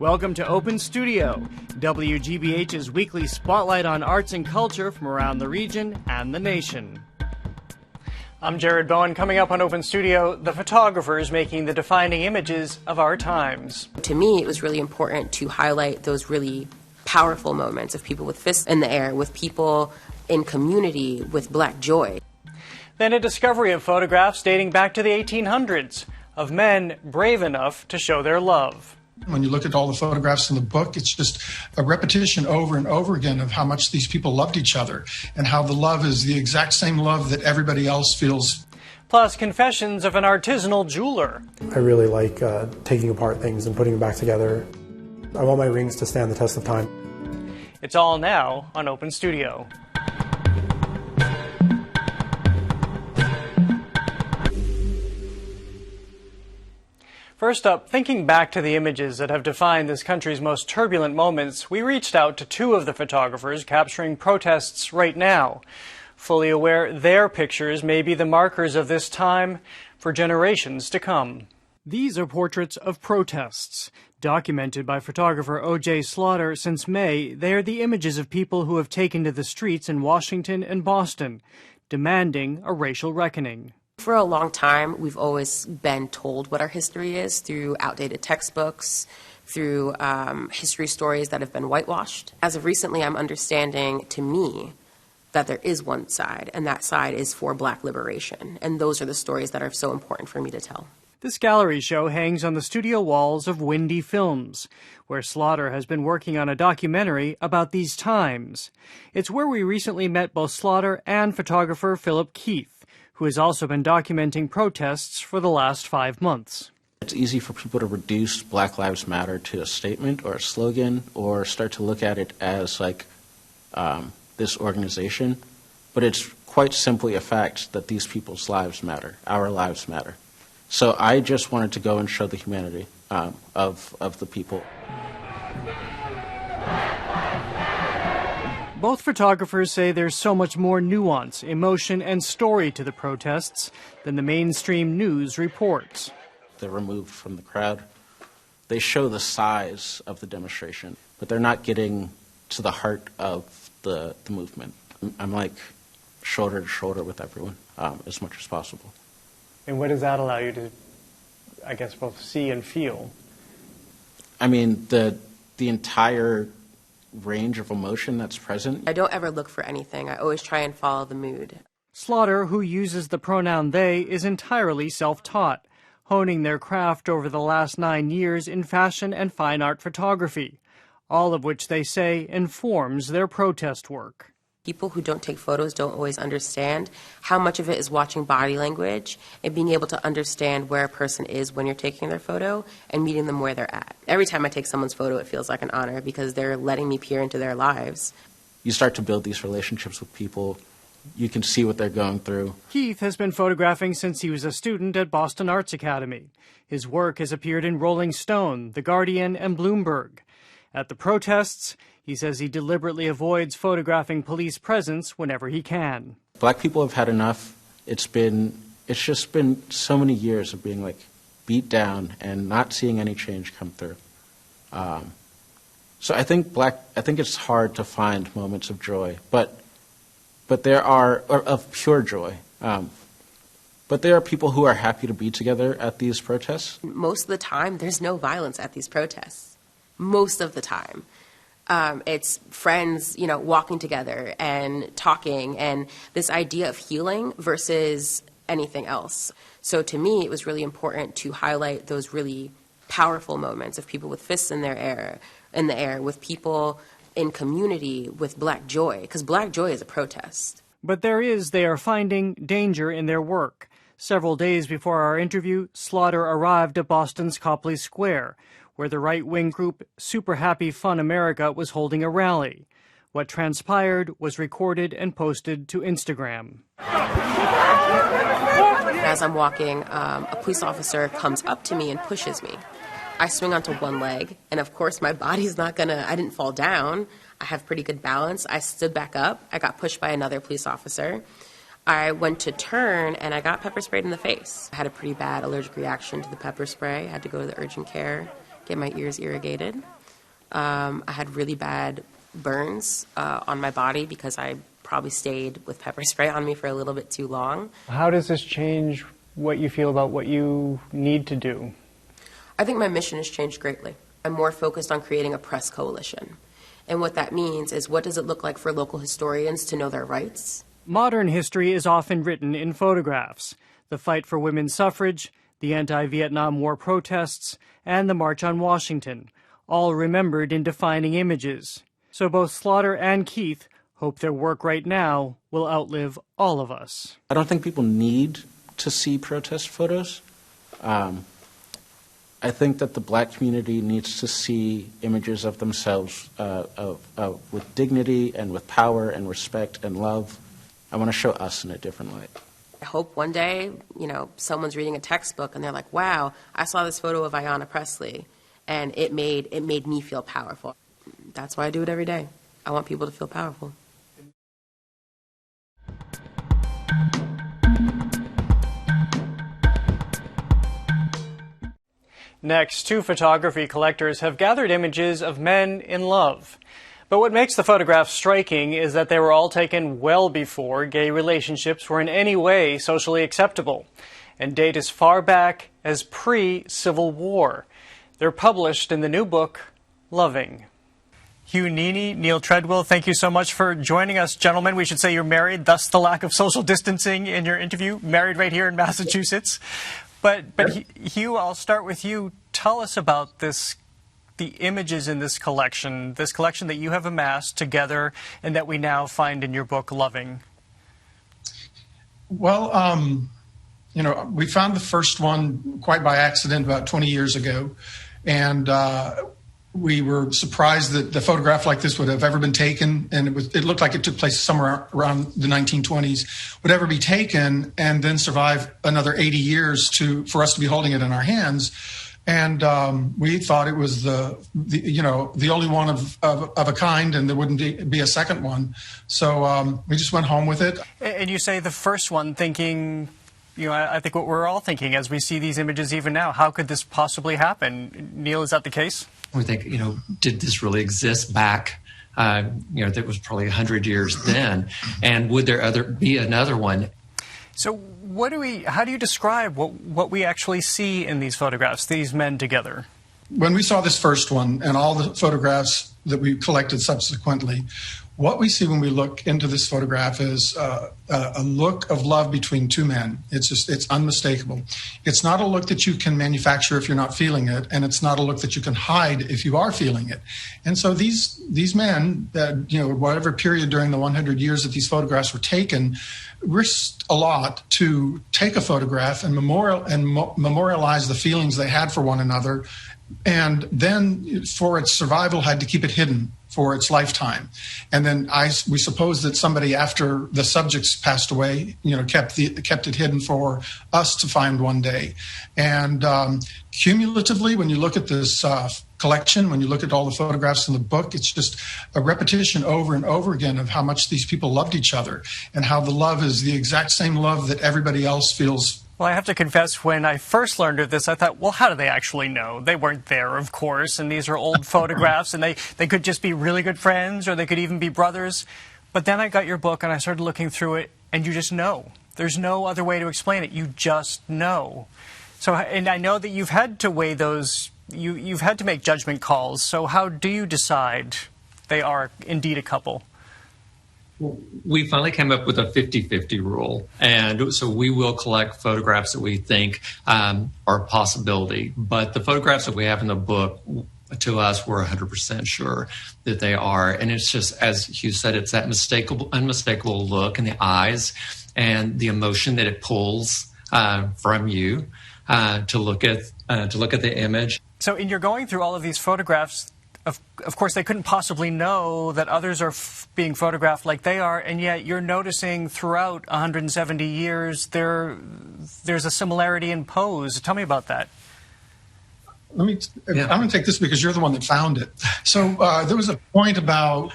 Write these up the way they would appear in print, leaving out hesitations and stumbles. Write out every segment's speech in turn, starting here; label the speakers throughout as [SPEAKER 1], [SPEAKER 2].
[SPEAKER 1] Welcome to Open Studio, WGBH's weekly spotlight on arts and culture from around the region and the nation. I'm Jared Bowen. Coming up on Open Studio, the photographers making the defining images of our times.
[SPEAKER 2] To me, it was really important to highlight those really powerful moments of people with fists in the air, with people in community, with black joy.
[SPEAKER 1] Then a discovery of photographs dating back to the 1800s of men brave enough to show their love.
[SPEAKER 3] When you look at all the photographs in the book, it's just a repetition over and over again of how much these people loved each other and how the love is the exact same love that everybody else feels.
[SPEAKER 1] Plus, confessions of an artisanal jeweler.
[SPEAKER 4] I really like taking apart things and putting them back together. I want my rings to stand the test of time.
[SPEAKER 1] It's all now on Open Studio. First up, thinking back to the images that have defined this country's most turbulent moments, we reached out to two of the photographers capturing protests right now, fully aware their pictures may be the markers of this time for generations to come. These are portraits of protests. Documented by photographer O.J. Slaughter since May, they are the images of people who have taken to the streets in Washington and Boston, demanding a racial reckoning.
[SPEAKER 2] For a long time, we've always been told what our history is through outdated textbooks, through history stories that have been whitewashed. As of recently, I'm understanding, to me, that there is one side, and that side is for black liberation. And those are the stories that are so important for me to tell.
[SPEAKER 1] This gallery show hangs on the studio walls of Windy Films, where Slaughter has been working on a documentary about these times. It's where we recently met both Slaughter and photographer Philip Keith, who has also been documenting protests for the last 5 months.
[SPEAKER 5] It's easy for people to reduce Black Lives Matter to a statement or a slogan or start to look at it as like this organization, but it's quite simply a fact that these people's lives matter, our lives matter. So I just wanted to go and show the humanity of the people.
[SPEAKER 1] Both photographers say there's so much more nuance, emotion, and story to the protests than the mainstream news reports.
[SPEAKER 5] They're removed from the crowd. They show the size of the demonstration, but they're not getting to the heart of the movement. I'm like shoulder to shoulder with everyone as much as possible.
[SPEAKER 1] And what does that allow you to, I guess, both see and feel?
[SPEAKER 5] I mean, the entire range of emotion that's present.
[SPEAKER 2] I don't ever look for anything. I always try and follow the mood.
[SPEAKER 1] Slaughter, who uses the pronoun they, is entirely self-taught, honing their craft over the last 9 years in fashion and fine art photography, all of which they say informs their protest work.
[SPEAKER 2] People who don't take photos don't always understand how much of it is watching body language and being able to understand where a person is when you're taking their photo and meeting them where they're at. Every time I take someone's photo, it feels like an honor because they're letting me peer into their lives.
[SPEAKER 5] You start to build these relationships with people. You can see what they're going through.
[SPEAKER 1] Keith has been photographing since he was a student at Boston Arts Academy. His work has appeared in Rolling Stone, The Guardian, and Bloomberg. At the protests, he says he deliberately avoids photographing police presence whenever he can.
[SPEAKER 5] Black people have had enough. It's just been so many years of being like beat down and not seeing any change come through. So I think it's hard to find moments of joy, but there are of pure joy. But there are people who are happy to be together at these protests.
[SPEAKER 2] Most of the time, there's no violence at these protests. Most of the time. It's friends, walking together and talking and this idea of healing versus anything else. So to me, it was really important to highlight those really powerful moments of people with fists in the air, with people in community, with black joy, because black joy is a protest.
[SPEAKER 1] But they are finding danger in their work. Several days before our interview, Slaughter arrived at Boston's Copley Square, where the right-wing group Super Happy Fun America was holding a rally. What transpired was recorded and posted to Instagram.
[SPEAKER 2] As I'm walking, a police officer comes up to me and pushes me. I swing onto one leg, and of course my body's I didn't fall down. I have pretty good balance. I stood back up. I got pushed by another police officer. I went to turn, and I got pepper sprayed in the face. I had a pretty bad allergic reaction to the pepper spray. I had to go to the urgent care, get my ears irrigated. I had really bad burns on my body because I probably stayed with pepper spray on me for a little bit too long.
[SPEAKER 1] How does this change what you feel about what you need to do?
[SPEAKER 2] I think my mission has changed greatly. I'm more focused on creating a press coalition. And what that means is, what does it look like for local historians to know their rights?
[SPEAKER 1] Modern history is often written in photographs. The fight for women's suffrage, the anti-Vietnam War protests, and the March on Washington, all remembered in defining images. So both Slaughter and Keith hope their work right now will outlive all of us.
[SPEAKER 5] I don't think people need to see protest photos. I think that the black community needs to see images of themselves with dignity and with power and respect and love. I want to show us in a different light.
[SPEAKER 2] I hope one day, someone's reading a textbook and they're like, wow, I saw this photo of Ayanna Pressley and it made me feel powerful. That's why I do it every day. I want people to feel powerful.
[SPEAKER 1] Next, two photography collectors have gathered images of men in love. But what makes the photographs striking is that they were all taken well before gay relationships were in any way socially acceptable, and date as far back as pre-Civil War. They're published in the new book, Loving. Hugh Nini, Neil Treadwell, thank you so much for joining us. Gentlemen, we should say you're married, thus the lack of social distancing in your interview. Married right here in Massachusetts. But Hugh, I'll start with you. Tell us about the images in this collection that you have amassed together and that we now find in your book, Loving.
[SPEAKER 3] Well, we found the first one quite by accident about 20 years ago, and we were surprised that the photograph like this would have ever been taken, and it looked like it took place somewhere around the 1920s, would ever be taken and then survive another 80 years for us to be holding it in our hands. And we thought it was the only one of a kind, and there wouldn't be a second one. So we just went home with it.
[SPEAKER 1] And you say the first one, thinking, I think what we're all thinking as we see these images even now, how could this possibly happen? Neil, is that the case?
[SPEAKER 6] We think, did this really exist back? That was probably 100 years then, and would there be another one?
[SPEAKER 1] So how do you describe what we actually see in these photographs, these men together?
[SPEAKER 3] When we saw this first one and all the photographs that we collected subsequently, what we see when we look into this photograph is a look of love between two men. It's unmistakable. It's not a look that you can manufacture if you're not feeling it, and it's not a look that you can hide if you are feeling it. And so these men, whatever period during the 100 years that these photographs were taken, risked a lot to take a photograph and memorialize the feelings they had for one another, and then for its survival had to keep it hidden for its lifetime. And then we suppose that somebody after the subjects passed away, kept it hidden for us to find one day. And cumulatively, when you look at this collection, when you look at all the photographs in the book, it's just a repetition over and over again of how much these people loved each other and how the love is the exact same love that everybody else feels.
[SPEAKER 1] Well, I have to confess, when I first learned of this, I thought, well, how do they actually know? They weren't there, of course, and these are old photographs, and they could just be really good friends, or they could even be brothers. But then I got your book, and I started looking through it, and you just know. There's no other way to explain it. You just know. So, and I know that you've had to weigh those, you've had to make judgment calls. So how do you decide they are indeed a couple?
[SPEAKER 6] We finally came up with a 50-50 rule, and so we will collect photographs that we think are a possibility. But the photographs that we have in the book, to us, we're 100% sure that they are. And it's just, as Hugh said, it's that unmistakable look in the eyes and the emotion that it pulls from you to look at the image.
[SPEAKER 1] So in your going through all of these photographs, of course, they couldn't possibly know that others are being photographed like they are, and yet you're noticing throughout 170 years there's a similarity in pose. Tell me about that.
[SPEAKER 3] I'm going to take this because you're the one that found it. So there was a point about,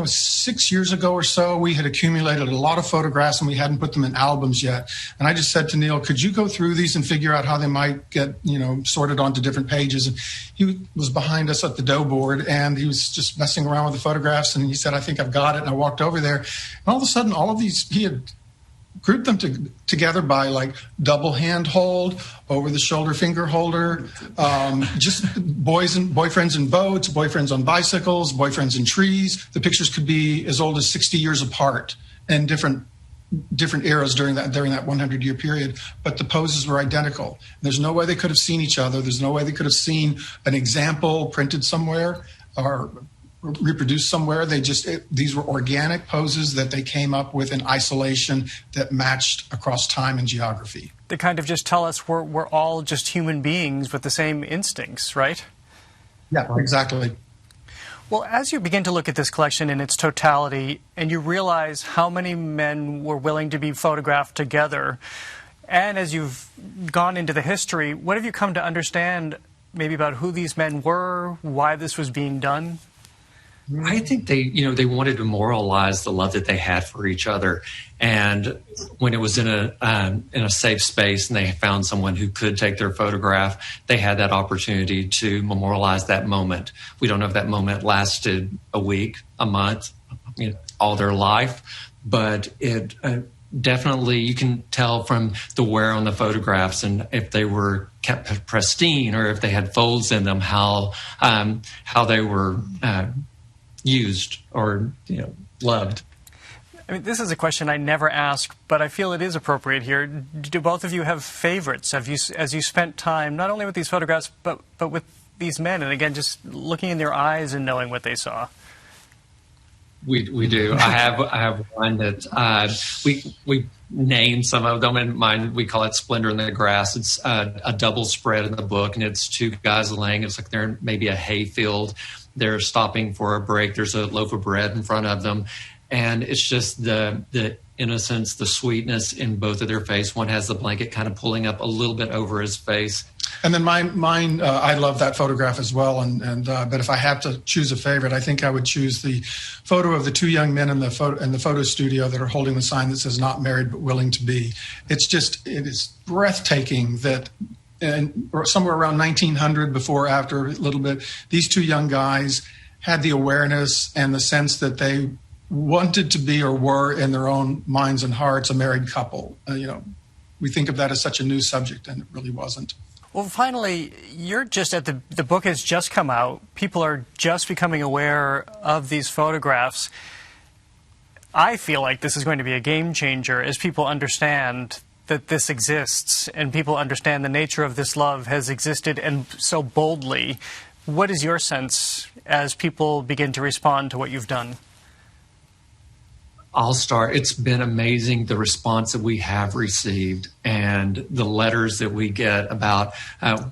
[SPEAKER 3] 6 years ago or so, we had accumulated a lot of photographs and we hadn't put them in albums yet. And I just said to Neil, could you go through these and figure out how they might get, sorted onto different pages? And he was behind us at the dough board and he was just messing around with the photographs. And he said, I think I've got it. And I walked over there. And all of a sudden, all of these, he had grouped them together by like double hand hold, over the shoulder finger holder, just boyfriends in boats, boyfriends on bicycles, boyfriends in trees. The pictures could be as old as 60 years apart and different eras during that 100-year period, but the poses were identical. There's no way they could have seen each other. There's no way they could have seen an example printed somewhere or reproduced somewhere. These were organic poses that they came up with in isolation that matched across time and geography.
[SPEAKER 1] They kind of just tell us we're all just human beings with the same instincts, right?
[SPEAKER 3] Yeah, exactly.
[SPEAKER 1] Well, as you begin to look at this collection in its totality and you realize how many men were willing to be photographed together, and as you've gone into the history, what have you come to understand maybe about who these men were, why this was being done?
[SPEAKER 6] I think they wanted to memorialize the love that they had for each other, and when it was in a safe space and they found someone who could take their photograph, they had that opportunity to memorialize that moment. We don't know if that moment lasted a week, a month, all their life, but it definitely, you can tell from the wear on the photographs and if they were kept pristine or if they had folds in them, how they were used or loved.
[SPEAKER 1] I mean, this is a question I never ask, but I feel it is appropriate here. Do both of you have favorites? As you spent time not only with these photographs but with these men, and again, just looking in their eyes and knowing what they saw?
[SPEAKER 6] We do. I have one that we named some of them in mine. We call it Splendor in the Grass. It's a double spread in the book, and it's two guys laying. It's like they're in maybe a hay field. They're stopping for a break. There's a loaf of bread in front of them. And it's just the innocence, the sweetness in both of their face. One has the blanket kind of pulling up a little bit over his face.
[SPEAKER 3] And then mine, I love that photograph as well. But if I had to choose a favorite, I think I would choose the photo of the two young men in the photo studio that are holding the sign that says "Not married but willing to be." It is breathtaking that. And somewhere around 1900, before, after, a little bit, these two young guys had the awareness and the sense that they wanted to be or were in their own minds and hearts a married couple. We think of that as such a new subject, and it really wasn't.
[SPEAKER 1] Well, finally, you're just at the book has just come out. People are just becoming aware of these photographs. I feel like this is going to be a game changer as people understand that this exists and people understand the nature of this love has existed and so boldly. What is your sense as people begin to respond to what you've done?
[SPEAKER 6] I'll start. It's been amazing, the response that we have received and the letters that we get about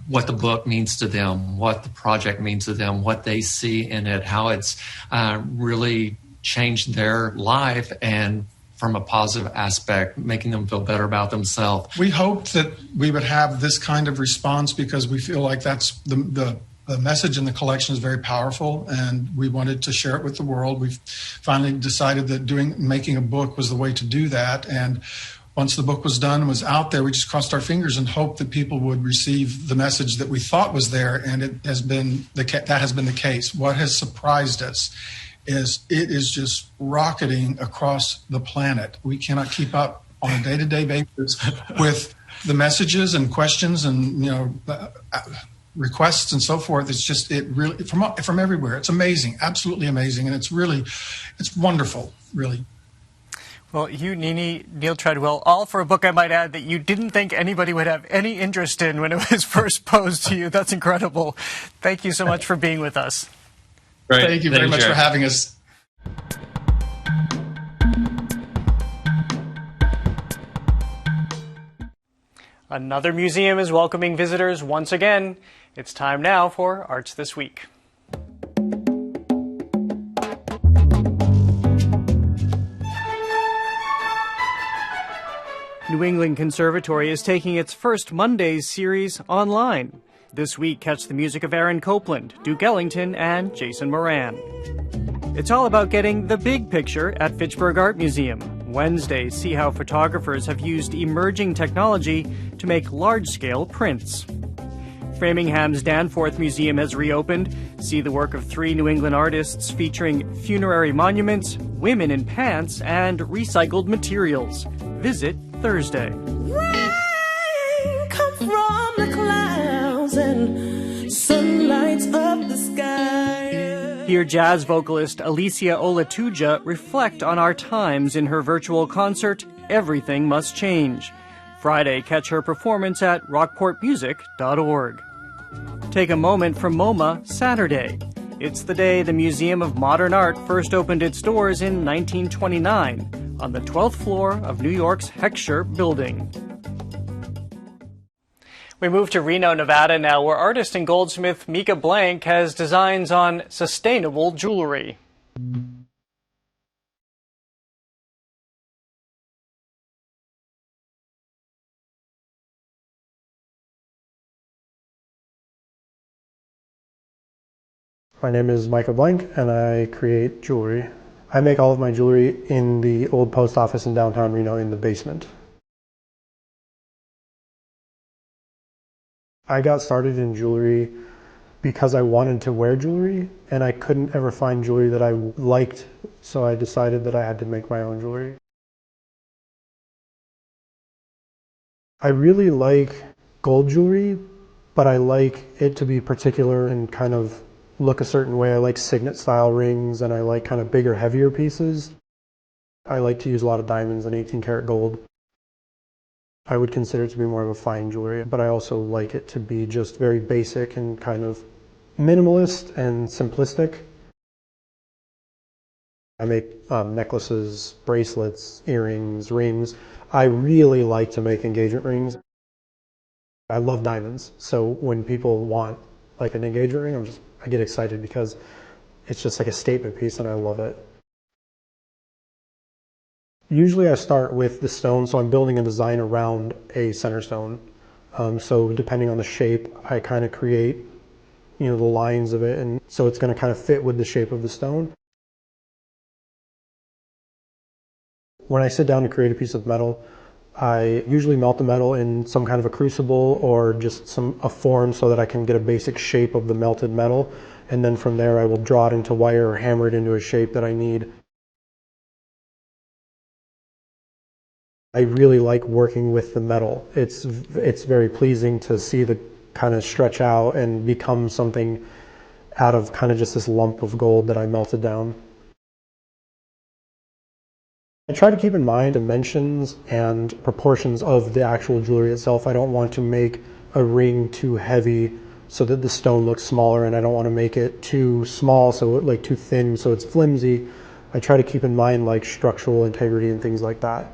[SPEAKER 6] what the book means to them, what the project means to them, what they see in it, how it's really changed their life and from a positive aspect, making them feel better about themselves.
[SPEAKER 3] We hoped that we would have this kind of response because we feel like that's the message in the collection is very powerful, and we wanted to share it with the world. We've finally decided that making a book was the way to do that. And once the book was done and was out there, we just crossed our fingers and hoped that people would receive the message that we thought was there, and that has been the case. What has surprised us is it is just rocketing across the planet. We cannot keep up on a day-to-day basis with the messages and questions and requests and so forth. It's just really from everywhere. It's amazing, absolutely amazing, and it's wonderful, really.
[SPEAKER 1] Well, you, Neil Treadwell, all for a book, I might add, that you didn't think anybody would have any interest in when it was first posed to you. That's incredible. Thank you so much for being with us.
[SPEAKER 6] Great.
[SPEAKER 3] Thank you very much for having us.
[SPEAKER 1] Another museum is welcoming visitors once again. It's time now for Arts This Week. New England Conservatory is taking its first Mondays series online. This week, catch the music of Aaron Copland, Duke Ellington, and Jason Moran. It's all about getting the big picture at Fitchburg Art Museum. Wednesday, see how photographers have used emerging technology to make large-scale prints. Framingham's Danforth Museum has reopened. See the work of 3 New England artists featuring funerary monuments, women in pants, and recycled materials. Visit Thursday.
[SPEAKER 7] Rain come from the clouds and sun lights up the sky.
[SPEAKER 1] Hear jazz vocalist Alicia Olatuja reflect on our times in her virtual concert, Everything Must Change. Friday, catch her performance at rockportmusic.org. Take a moment from MoMA Saturday. It's the day the Museum of Modern Art first opened its doors in 1929 on the 12th floor of New York's Heckscher Building. We move to Reno, Nevada now, where artist and goldsmith Mika Blank has designs on sustainable jewelry.
[SPEAKER 4] My name is Micah Blank, and I create jewelry. I make all of my jewelry in the old post office in downtown Reno in the basement. I got started in jewelry because I wanted to wear jewelry, and I couldn't ever find jewelry that I liked, so I decided that I had to make my own jewelry. I really like gold jewelry, but I like it to be particular and kind of look a certain way. I like signet style rings, and I like kind of bigger, heavier pieces. I like to use a lot of diamonds and 18 karat gold. I would consider it to be more of a fine jewelry, but I also like it to be just very basic and kind of minimalist and simplistic. I make necklaces, bracelets, earrings, rings. I really like to make engagement rings. I love diamonds, so when people want like an engagement ring, I get excited because it's just like a statement piece and I love it. Usually I start with the stone, so I'm building a design around a center stone. So depending on the shape, I kind of create, the lines of it, and so it's going to kind of fit with the shape of the stone. When I sit down to create a piece of metal, I usually melt the metal in some kind of a crucible or just a form so that I can get a basic shape of the melted metal. And then from there I will draw it into wire or hammer it into a shape that I need. I really like working with the metal. It's very pleasing to see the kind of stretch out and become something out of kind of just this lump of gold that I melted down. I try to keep in mind dimensions and proportions of the actual jewelry itself. I don't want to make a ring too heavy so that the stone looks smaller, and I don't want to make it too small, so too thin, so it's flimsy. I try to keep in mind like structural integrity and things like that.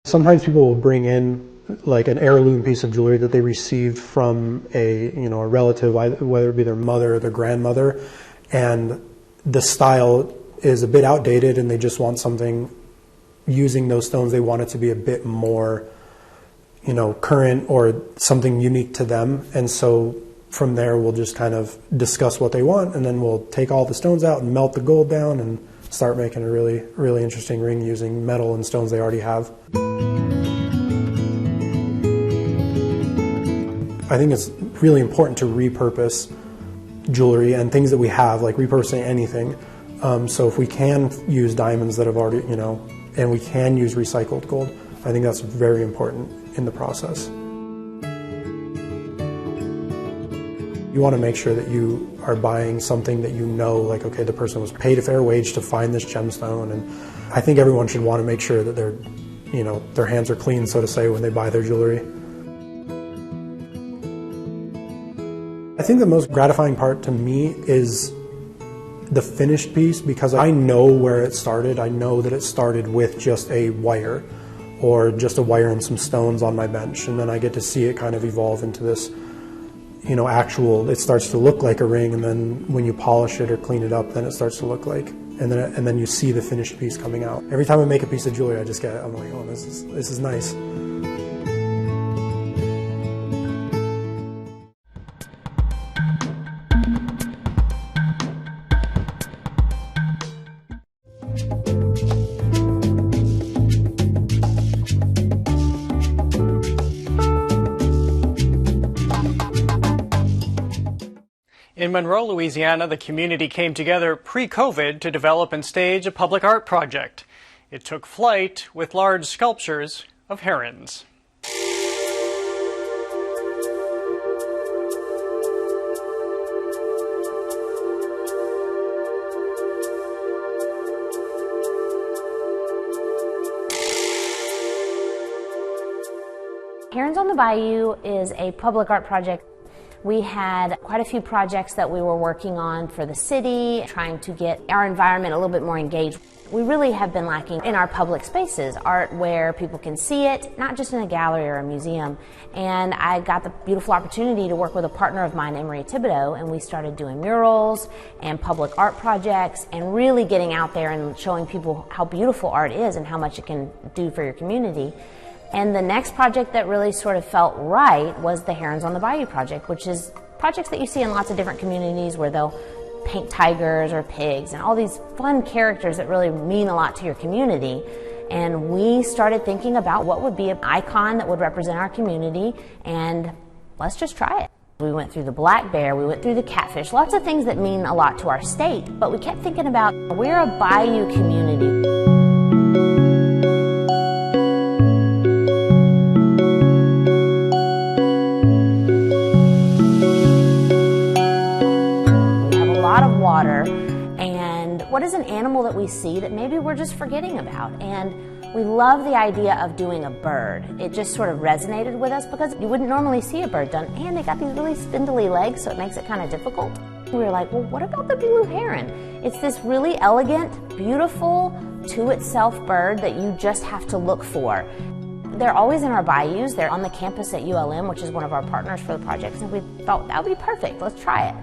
[SPEAKER 4] Sometimes people will bring in like an heirloom piece of jewelry that they received from a relative, whether it be their mother or their grandmother, and the style is a bit outdated and they just want something using those stones. They want it to be a bit more current or something unique to them, and so from there we'll just kind of discuss what they want, and then we'll take all the stones out and melt the gold down and start making a really, really interesting ring using metal and stones they already have. I think it's really important to repurpose jewelry and things that we have, like repurposing anything. So if we can use diamonds that have already, and we can use recycled gold, I think that's very important in the process. You want to make sure that you are buying something that like, okay, the person was paid a fair wage to find this gemstone, and I think everyone should want to make sure that their hands are clean, so to say, when they buy their jewelry. I think the most gratifying part to me is the finished piece, because I know where it started. I know that it started with just a wire or just a wire and some stones on my bench, and then I get to see it kind of evolve into this, it starts to look like a ring, and then when you polish it or clean it up, then it starts to look like and then you see the finished piece coming out. Every time I make a piece of jewelry, I'm like, oh, this is nice.
[SPEAKER 1] In Monroe, Louisiana, the community came together pre-COVID to develop and stage a public art project. It took flight with large sculptures of herons.
[SPEAKER 8] Herons on the Bayou is a public art project. We had quite a few projects that we were working on for the city, trying to get our environment a little bit more engaged. We really have been lacking in our public spaces, art where people can see it, not just in a gallery or a museum. And I got the beautiful opportunity to work with a partner of mine, Emery Thibodeau, and we started doing murals and public art projects and really getting out there and showing people how beautiful art is and how much it can do for your community. And the next project that really sort of felt right was the Herons on the Bayou project, which is projects that you see in lots of different communities where they'll paint tigers or pigs and all these fun characters that really mean a lot to your community. And we started thinking about what would be an icon that would represent our community, and let's just try it. We went through the black bear, we went through the catfish, lots of things that mean a lot to our state, but we kept thinking about we're a bayou community. And what is an animal that we see that maybe we're just forgetting about? And we love the idea of doing a bird. It just sort of resonated with us because you wouldn't normally see a bird done, and they got these really spindly legs, so it makes it kind of difficult. We were like, well, what about the blue heron? It's this really elegant, beautiful, to-itself bird that you just have to look for. They're always in our bayous. They're on the campus at ULM, which is one of our partners for the project, and we thought that would be perfect. Let's try it.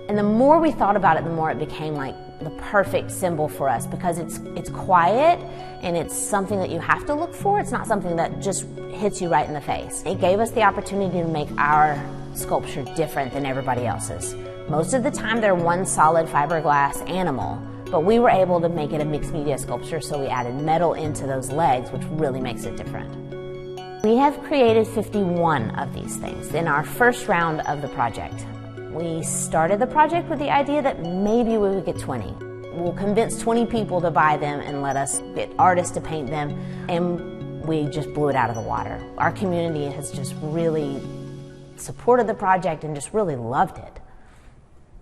[SPEAKER 8] And the more we thought about it, the more it became like the perfect symbol for us because it's quiet and it's something that you have to look for. It's not something that just hits you right in the face. It gave us the opportunity to make our sculpture different than everybody else's. Most of the time they're one solid fiberglass animal, but we were able to make it a mixed media sculpture, so we added metal into those legs, which really makes it different. We have created 51 of these things in our first round of the project. We started the project with the idea that maybe we would get 20. We'll convince 20 people to buy them and let us get artists to paint them, and we just blew it out of the water. Our community has just really supported the project and just really loved it.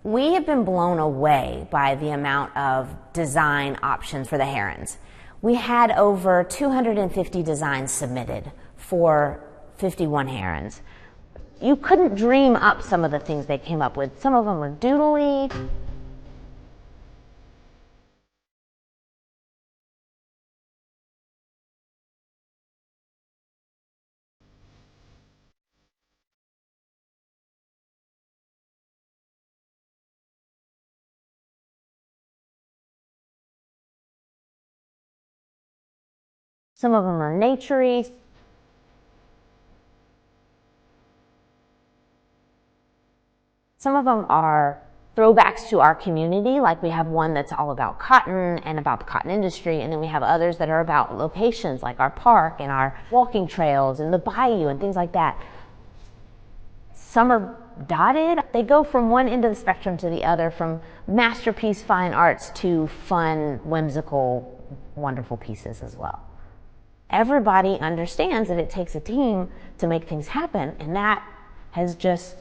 [SPEAKER 8] We have been blown away by the amount of design options for the herons. We had over 250 designs submitted for 51 herons. You couldn't dream up some of the things they came up with. Some of them were doodly. Some of them are naturey. Some of them are throwbacks to our community, like we have one that's all about cotton and about the cotton industry, and then we have others that are about locations like our park and our walking trails and the bayou and things like that. Some are dotted. They go from one end of the spectrum to the other, from masterpiece fine arts to fun, whimsical, wonderful pieces as well. Everybody understands that it takes a team to make things happen, and that has just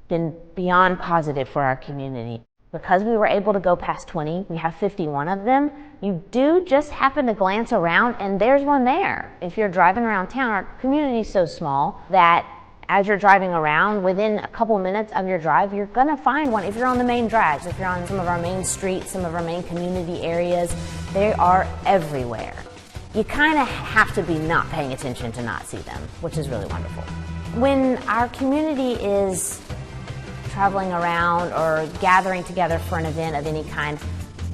[SPEAKER 8] been beyond positive for our community. Because we were able to go past 20, we have 51 of them. You do just happen to glance around and there's one there. If you're driving around town, our community is so small that as you're driving around, within a couple minutes of your drive, you're gonna find one. If you're on the main drags, if you're on some of our main streets, some of our main community areas, they are everywhere. You kind of have to be not paying attention to not see them, which is really wonderful. When our community is traveling around or gathering together for an event of any kind,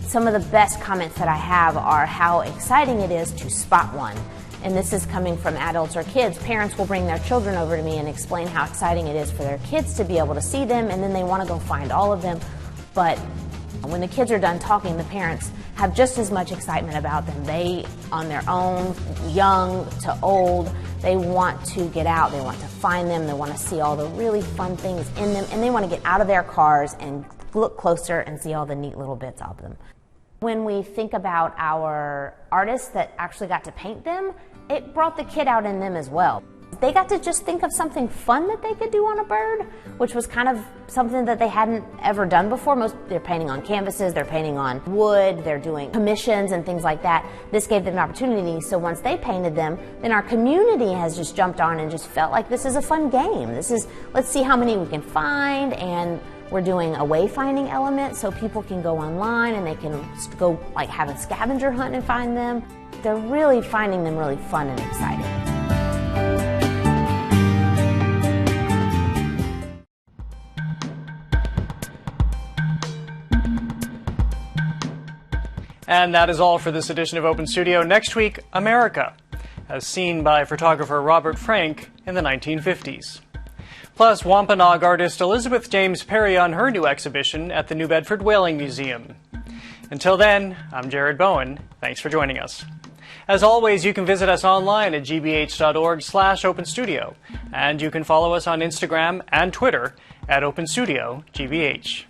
[SPEAKER 8] Some of the best comments that I have are how exciting it is to spot one. And this is coming from adults or kids. Parents will bring their children over to me and explain how exciting it is for their kids to be able to see them, and then they want to go find all of them. But when the kids are done talking, the parents have just as much excitement about them. They, on their own, young to old, they want to get out, they want to find them, they want to see all the really fun things in them, and they want to get out of their cars and look closer and see all the neat little bits of them. When we think about our artists that actually got to paint them, it brought the kid out in them as well. They got to just think of something fun that they could do on a bird, which was kind of something that they hadn't ever done before. They're painting on canvases, they're painting on wood, they're doing commissions and things like that. This gave them an opportunity, so once they painted them, then our community has just jumped on and just felt like this is a fun game. Let's see how many we can find, and we're doing a wayfinding element so people can go online and they can go like have a scavenger hunt and find them. They're really finding them really fun and exciting.
[SPEAKER 1] And that is all for this edition of Open Studio. Next week, America, as seen by photographer Robert Frank in the 1950s. Plus, Wampanoag artist Elizabeth James Perry on her new exhibition at the New Bedford Whaling Museum. Until then, I'm Jared Bowen. Thanks for joining us. As always, you can visit us online at gbh.org/openstudio, and you can follow us on Instagram and Twitter at OpenStudioGBH.